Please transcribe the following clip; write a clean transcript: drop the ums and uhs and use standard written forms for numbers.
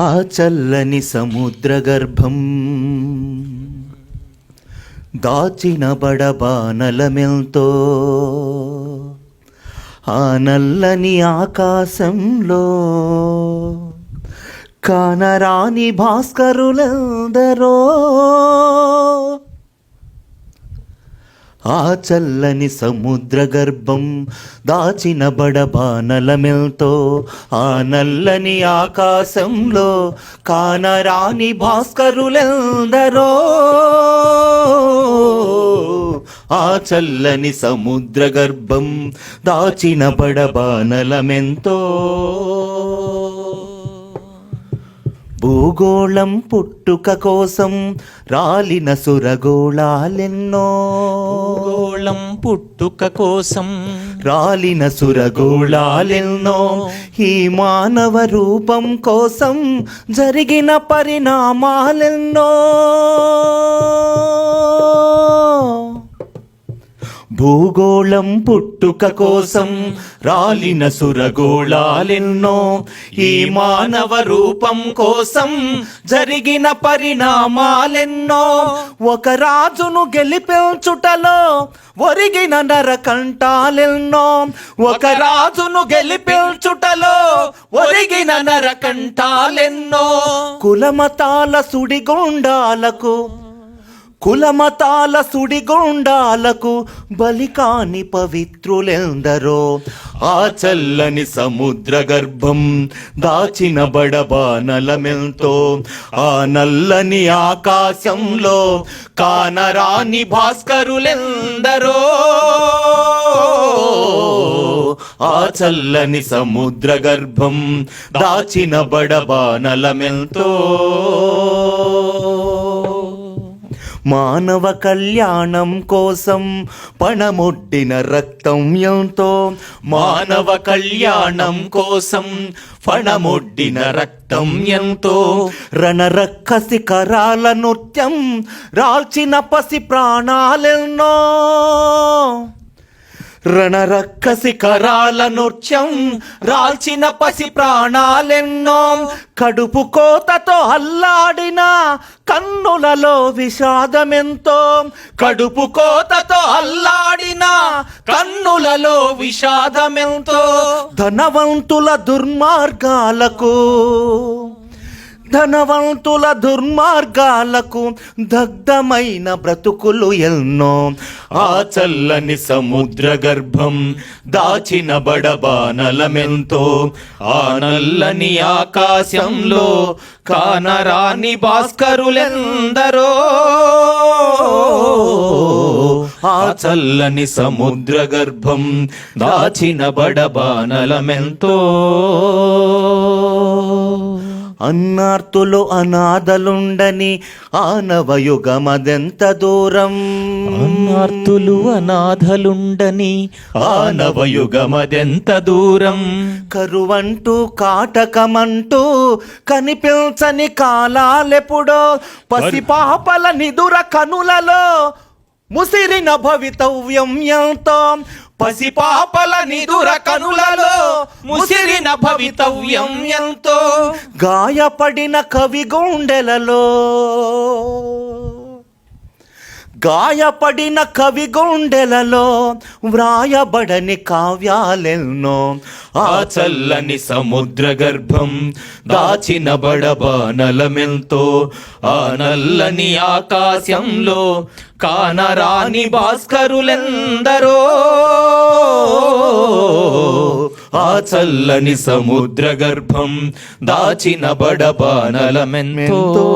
ఆ చల్లని సముద్ర గర్భం దాచిన బడబానలమెంతో ఆ నల్లని ఆకాశంలో కానరాని భాస్కరులందరో ఆ చల్లని సముద్ర గర్భం దాచిన బడబానలమెంతో ఆ నల్లని ఆకాశంలో కానరాని భాస్కరులందరో ఆ చల్లని సముద్ర గర్భం దాచిన బడబానలమెంతో భూగోళం పుట్టుక కోసం రాలిన సురగోళాలెన్నో భూగోళం పుట్టుక కోసం రాలిన సురగోళాలెన్నో ఈ మానవ రూపం కోసం జరిగిన పరిణామాలెన్నో భూగోళం పుట్టుక కోసం రాలిన సురగోళాలెన్నో ఈ మానవ రూపం కోసం జరిగిన పరిణామాలెన్నో ఒక రాజును గెలిపించుటలో ఒరిగిన నరకంఠాలెన్నో ఒక రాజును గెలిపించుటలో ఒరిగిన నరకంఠాలెన్నో కులమతాల సుడిగుండాలకు బలికాని పవిత్రులెందరో ఆ చల్లని సముద్ర గర్భం దాచిన బడబానలమెంతో ఆ నల్లని ఆకాశంలో కానరాని భాస్కరులెందరో ఆ చల్లని సముద్ర గర్భం దాచిన బడబానలమెంతో మానవ కళ్యాణం కోసం పణమొడ్డిన రక్తం ఎంతో మానవ కళ్యాణం కోసం పణమొడ్డిన రక్తం ఎంతో రణరక్కసి కరాల నృత్యం రాల్చిన పసి ప్రాణాలెన్నో రణరక్కసి కరాల నృత్యం రాల్చిన పసి ప్రాణాలెన్నో కడుపు కోతతో అల్లాడిన కన్నులలో విషాదమెంతో కడుపు కోతతో అల్లాడిన కన్నులలో విషాదమెంతో ధనవంతుల దుర్మార్గాలకు దగ్ధమైన బ్రతుకులు ఎన్నో ఆ చల్లని సముద్ర గర్భం దాచిన బడబానలమెంతో ఆ నల్లని ఆకాశంలో కానరాని భాస్కరులెందరో ఆ చల్లని సముద్ర గర్భం దాచిన బడబానలమెంతో అన్నార్తులు అనాథలుండని ఆనవయుగమదెంత దూరం అన్నార్తులు అనాథలుండని ఆనవయుగమదెంత దూరం కరువంటూ కాటకమంటూ కనిపించని కాలాలెప్పుడో పసిపాపల నిదుర కనులలో ముసిరిన భవితవ్యం ఎంతో పసిపాపల నిదుర కనులలో ముసిరిన భవితవ్యం ఎంతో గాయపడిన కవి గుండెలలో వ్రాయబడని కావ్యాలెన్నో ఆ చల్లని సముద్ర గర్భం దాచిన బడబానలమెంతో ఆ నల్లని ఆకాశంలో కానరాని భాస్కరులెందరో ఆ చల్లని సముద్ర గర్భం దాచిన బడబానలమెంతో